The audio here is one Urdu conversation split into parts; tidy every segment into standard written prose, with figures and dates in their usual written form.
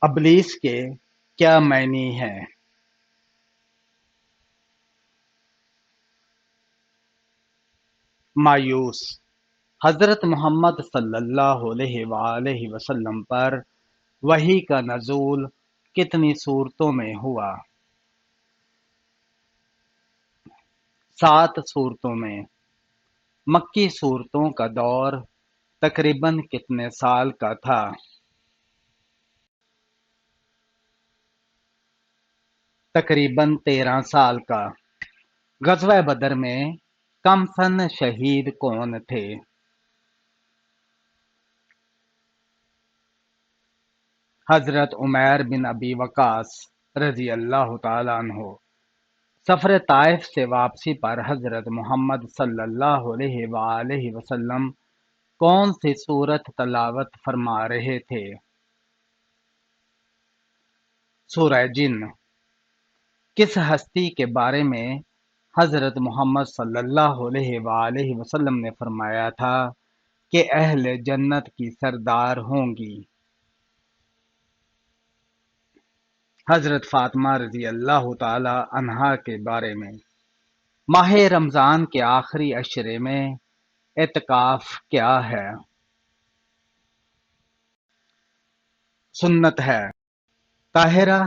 ابلیس کے کیا معنی ہیں؟ مایوس۔ حضرت محمد صلی اللہ علیہ وآلہ وسلم پر وحی کا نزول کتنی صورتوں میں ہوا؟ 7 صورتوں میں۔ مکی صورتوں کا دور تقریباً کتنے سال کا تھا؟ تقریباً 13 سال کا۔ غزوہ بدر میں کم سن شہید کون تھے؟ حضرت عمیر بن ابی وقاص رضی اللہ تعالیٰ عنہ۔ سفر طائف سے واپسی پر حضرت محمد صلی اللہ علیہ وآلہ وسلم کون سی سورت تلاوت فرما رہے تھے؟ سورہ جن۔ کس ہستی کے بارے میں حضرت محمد صلی اللہ علیہ وآلہ وسلم نے فرمایا تھا کہ اہل جنت کی سردار ہوں گی؟ حضرت فاطمہ رضی اللہ تعالی عنہا کے بارے میں۔ ماہ رمضان کے آخری عشرے میں اعتکاف کیا ہے؟ سنت ہے۔ طاہرہ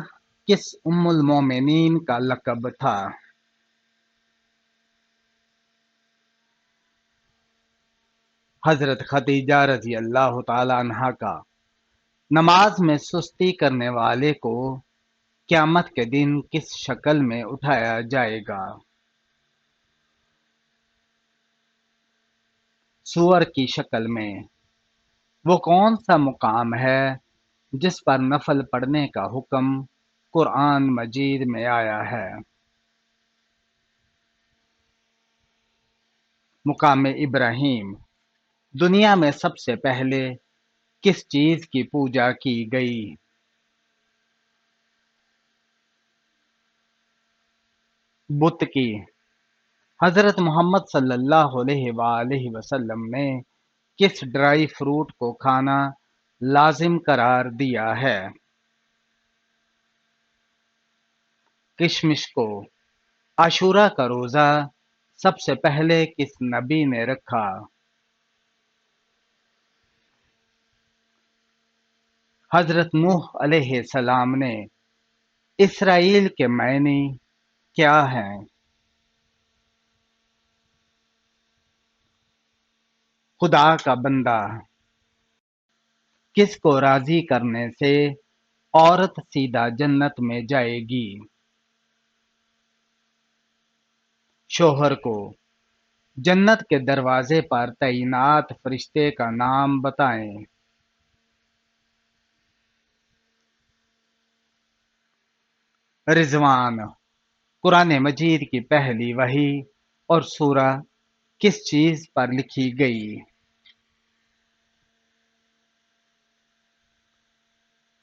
کس ام المومنین کا لقب تھا؟ حضرت خدیجہ رضی اللہ تعالی عنہا کا۔ نماز میں سستی کرنے والے کو قیامت کے دن کس شکل میں اٹھایا جائے گا؟ سور کی شکل میں۔ وہ کون سا مقام ہے جس پر نفل پڑھنے کا حکم قرآن مجید میں آیا ہے؟ مقام ابراہیم۔ دنیا میں سب سے پہلے کس چیز کی پوجا کی گئی؟ بت کی۔ حضرت محمد صلی اللہ علیہ وآلہ وسلم نے کس ڈرائی فروٹ کو کھانا لازم قرار دیا ہے؟ کشمش کو۔ عاشورہ کا روزہ سب سے پہلے کس نبی نے رکھا؟ حضرت نوح علیہ السلام نے۔ اسرائیل کے معنی کیا ہیں؟ خدا کا بندہ۔ کس کو راضی کرنے سے عورت سیدھا جنت میں جائے گی؟ شوہر کو۔ جنت کے دروازے پر تعینات فرشتے کا نام بتائیں۔ رضوان۔ قرآن مجید کی پہلی وحی اور سورہ کس چیز پر لکھی گئی؟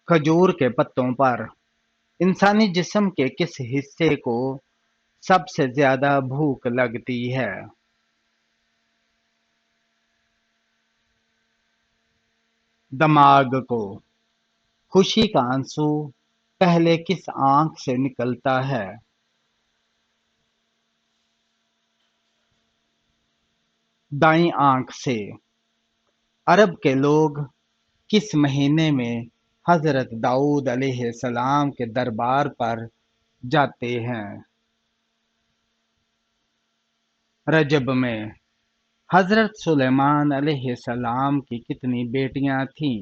کھجور کے پتوں پر۔ انسانی جسم کے کس حصے کو سب سے زیادہ بھوک لگتی ہے؟ دماغ کو۔ خوشی کا آنسو پہلے کس آنکھ سے نکلتا ہے؟ دائیں آنکھ سے۔ عرب کے لوگ کس مہینے میں حضرت داؤد علیہ السلام کے دربار پر جاتے ہیں؟ رجب میں۔ حضرت سلیمان علیہ السلام کی کتنی بیٹیاں تھیں؟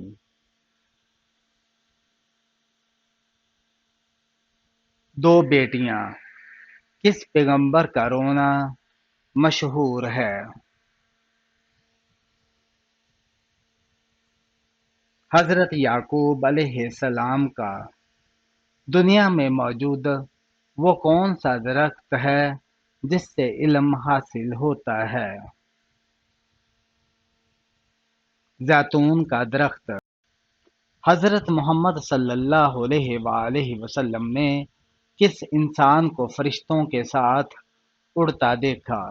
2 بیٹیاں۔ کس پیغمبر کا رونا مشہور ہے؟ حضرت یعقوب علیہ السلام کا۔ دنیا میں موجود وہ کون سا درخت ہے جس سے علم حاصل ہوتا ہے؟ زیتون کا درخت۔ حضرت محمد صلی اللہ علیہ وآلہ وسلم نے کس انسان کو فرشتوں کے ساتھ اڑتا دیکھا؟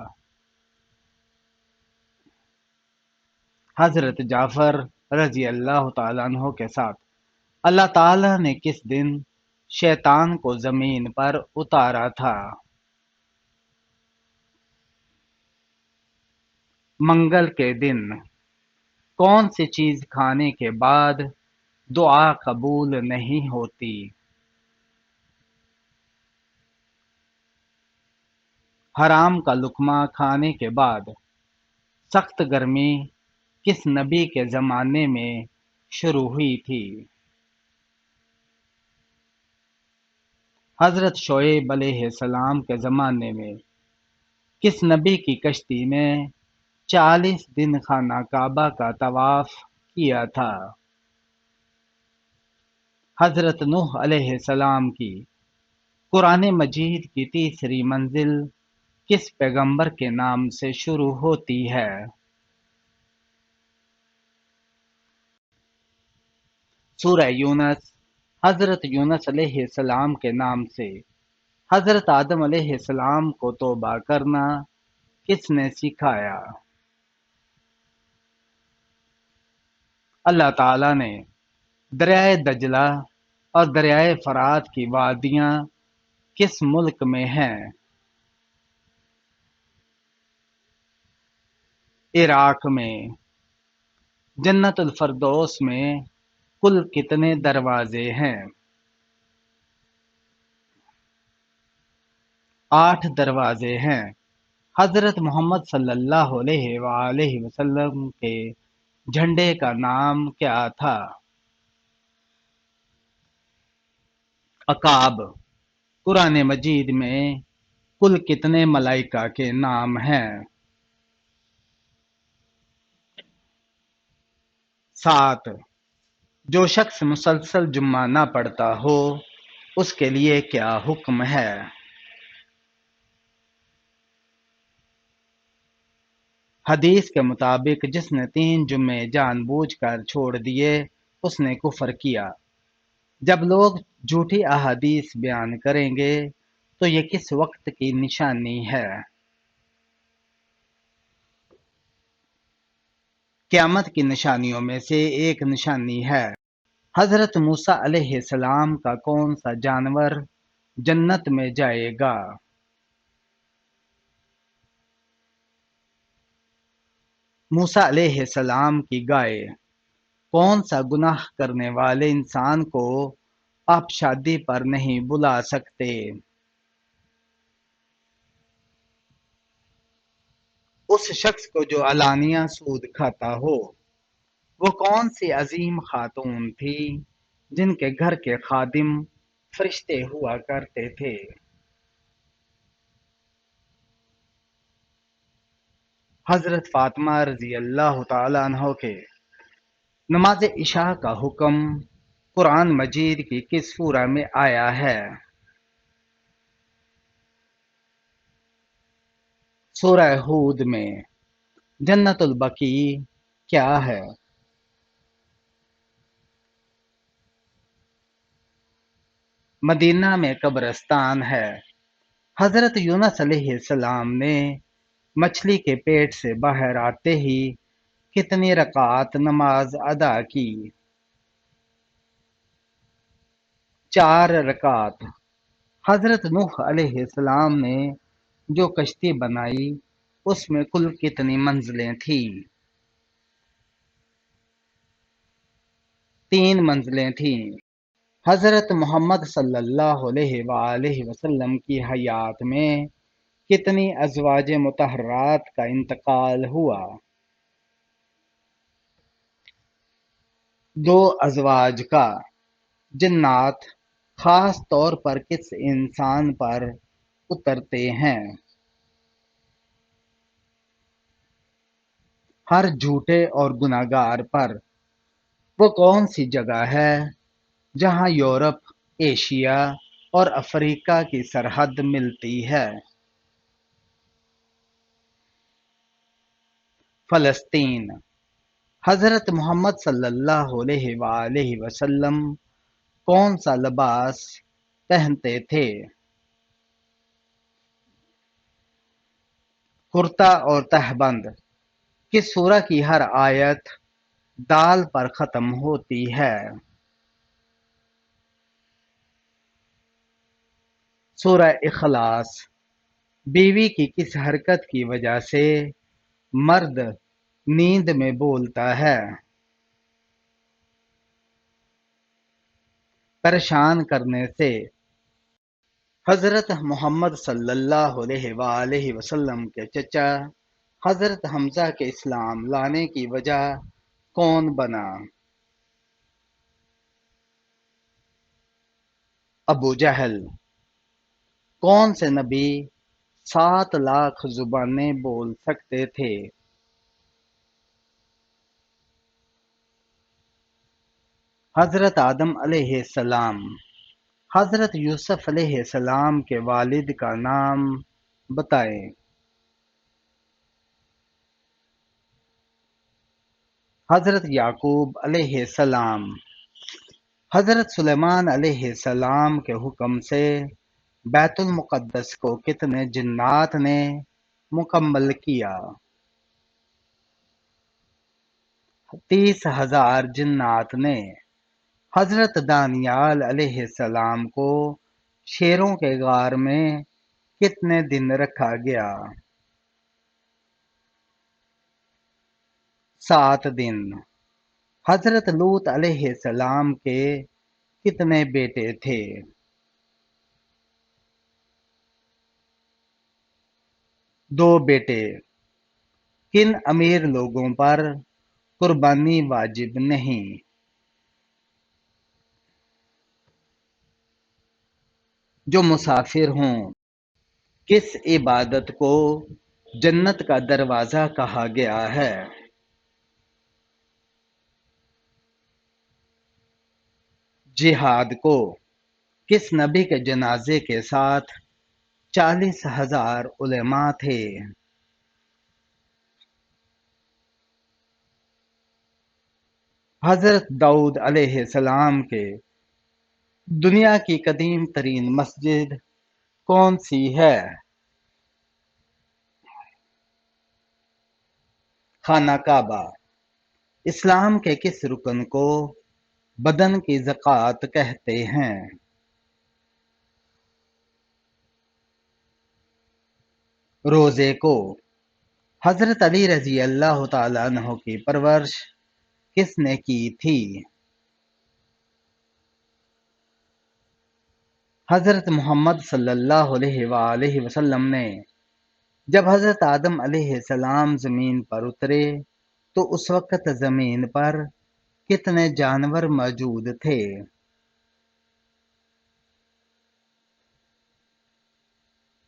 حضرت جعفر رضی اللہ تعالیٰ عنہ کے ساتھ۔ اللہ تعالی نے کس دن شیطان کو زمین پر اتارا تھا؟ منگل کے دن۔ کون سی چیز کھانے کے بعد دعا قبول نہیں ہوتی؟ حرام کا لقمہ کھانے کے بعد سخت گرمی کس نبی کے زمانے میں شروع ہوئی تھی؟ حضرت شعیب علیہ السلام کے زمانے میں۔ کس نبی کی کشتی نے 40 دن خانہ کعبہ کا طواف کیا تھا؟ حضرت نوح علیہ السلام کی۔ قرآن مجید کی تیسری منزل کس پیغمبر کے نام سے شروع ہوتی ہے؟ سورہ یونس۔ حضرت یونس علیہ السلام کے نام سے حضرت آدم علیہ السلام کو توبہ کرنا کس نے سکھایا؟ اللہ تعالی نے دریائے دجلہ اور دریائے فرات کی وادیاں کس ملک میں ہیں؟ عراق میں۔ جنت الفردوس میں کل کتنے دروازے ہیں؟ 8 دروازے ہیں۔ حضرت محمد صلی اللہ علیہ وآلہ وسلم کے جھنڈے کا نام کیا تھا؟ عقاب۔ قرآن مجید میں کل کتنے ملائکہ کے نام ہیں؟ 7۔ جو شخص مسلسل جمعہ نہ پڑھتا ہو اس کے لیے کیا حکم ہے؟ حدیث کے مطابق جس نے 3 جمعے جان بوجھ کر چھوڑ دیے اس نے کفر کیا۔ جب لوگ جھوٹی احادیث بیان کریں گے تو یہ کس وقت کی نشانی ہے؟ قیامت کی نشانیوں میں سے ایک نشانی ہے۔ حضرت موسیٰ علیہ السلام کا کون سا جانور جنت میں جائے گا؟ موسیٰ علیہ السلام کی گائے۔ کون سا گناہ کرنے والے انسان کو آپ شادی پر نہیں بلا سکتے؟ اس شخص کو جو علانیہ سود کھاتا ہو۔ وہ کون سی عظیم خاتون تھی جن کے گھر کے خادم فرشتے ہوا کرتے تھے؟ حضرت فاطمہ رضی اللہ تعالی عنہ کے۔ نماز عشاء کا حکم قرآن مجید کی کس سورہ میں آیا ہے؟ سورہ ہود میں۔ جنت البقیع کیا ہے؟ مدینہ میں قبرستان ہے۔ حضرت یونس علیہ السلام نے مچھلی کے پیٹ سے باہر آتے ہی کتنی رکعات نماز ادا کی؟ 4 رکعات۔ حضرت نوح علیہ السلام نے جو کشتی بنائی اس میں کل کتنی منزلیں تھیں؟ 3 منزلیں تھیں۔ حضرت محمد صلی اللہ علیہ وآلہ وسلم کی حیات میں کتنی ازواج مطہرات کا انتقال ہوا؟ 2 ازواج کا۔ جنات خاص طور پر کس انسان پر اترتے ہیں؟ ہر جھوٹے اور گناہگار پر۔ وہ کون سی جگہ ہے جہاں یورپ، ایشیا اور افریقہ کی سرحد ملتی ہے؟ فلسطین۔ حضرت محمد صلی اللہ علیہ وآلہ وسلم کون سا لباس پہنتے تھے؟ کرتا اور تہبند۔ کس سورہ کی ہر آیت دال پر ختم ہوتی ہے؟ سورہ اخلاص۔ بیوی کی کس حرکت کی وجہ سے مرد نیند میں بولتا ہے؟ پریشان کرنے سے۔ حضرت محمد صلی اللہ علیہ وآلہ وسلم کے چچا حضرت حمزہ کے اسلام لانے کی وجہ کون بنا؟ ابو جہل۔ کون سے نبی 7 لاکھ زبانیں بول سکتے تھے؟ حضرت آدم علیہ السلام۔ حضرت یوسف علیہ السلام کے والد کا نام بتائیں۔ حضرت یعقوب علیہ السلام۔ حضرت سلیمان علیہ السلام کے حکم سے بیت المقدس کو کتنے جنات نے مکمل کیا؟ 30,000 جنات نے۔ حضرت دانیال علیہ السلام کو شیروں کے غار میں کتنے دن رکھا گیا؟ 7 دن۔ حضرت لوط علیہ السلام کے کتنے بیٹے تھے؟ 2 بیٹے۔ کن امیر لوگوں پر قربانی واجب نہیں؟ جو مسافر ہوں۔ کس عبادت کو جنت کا دروازہ کہا گیا ہے؟ جہاد کو۔ کس نبی کے جنازے کے ساتھ 40,000 علماء تھے؟ حضرت داؤد علیہ السلام کے دنیا کی قدیم ترین مسجد کون سی ہے؟ خانہ کعبہ۔ اسلام کے کس رکن کو بدن کی زکوٰۃ کہتے ہیں؟ روزے کو۔ حضرت علی رضی اللہ تعالیٰ عنہ کی پرورش کس نے کی تھی؟ حضرت محمد صلی اللہ علیہ وآلہ وسلم نے۔ جب حضرت آدم علیہ السلام زمین پر اترے تو اس وقت زمین پر کتنے جانور موجود تھے؟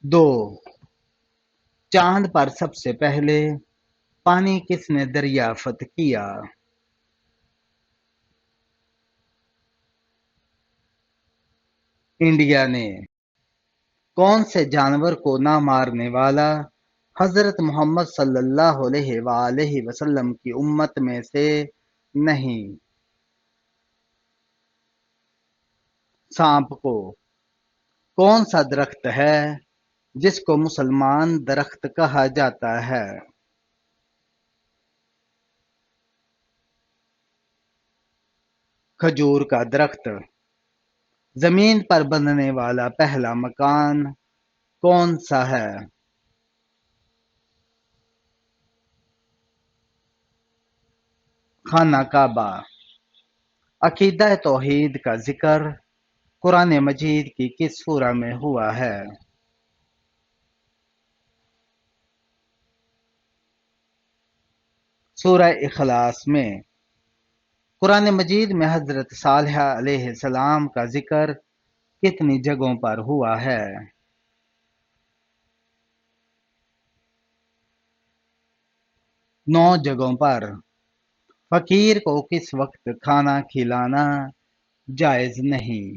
2۔ چاند پر سب سے پہلے پانی کس نے دریافت کیا؟ انڈیا نے۔ کون سے جانور کو نہ مارنے والا حضرت محمد صلی اللہ علیہ وآلہ وسلم کی امت میں سے نہیں؟ سانپ کو۔ کون سا درخت ہے جس کو مسلمان درخت کہا جاتا ہے؟ کھجور کا درخت۔ زمین پر بننے والا پہلا مکان کون سا ہے؟ خانہ کعبہ۔ عقیدہ توحید کا ذکر قرآن مجید کی کس سورہ میں ہوا ہے؟ سورہ اخلاص میں۔ قرآن مجید میں حضرت صالح علیہ السلام کا ذکر کتنی جگہوں پر ہوا ہے؟ 9 جگہوں پر۔ فقیر کو کس وقت کھانا کھلانا جائز نہیں؟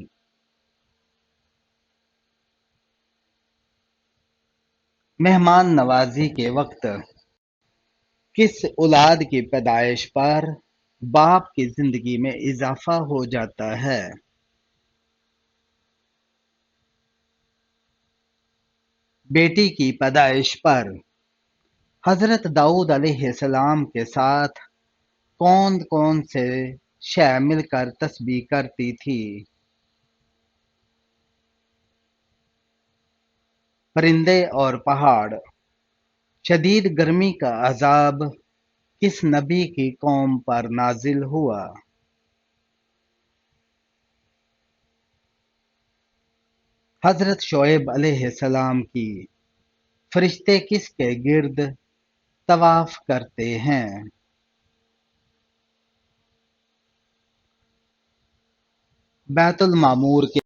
مہمان نوازی کے وقت کس اولاد کی پیدائش پر باپ کی زندگی میں اضافہ ہو جاتا ہے؟ بیٹی کی پیدائش پر۔ حضرت داؤد علیہ السلام کے ساتھ کون کون سے شے مل کر تسبیح کرتی تھی؟ پرندے اور پہاڑ۔ شدید گرمی کا عذاب کس نبی کی قوم پر نازل ہوا؟ حضرت شعیب علیہ السلام کی۔ فرشتے کس کے گرد طواف کرتے ہیں؟ بیت المعمور کے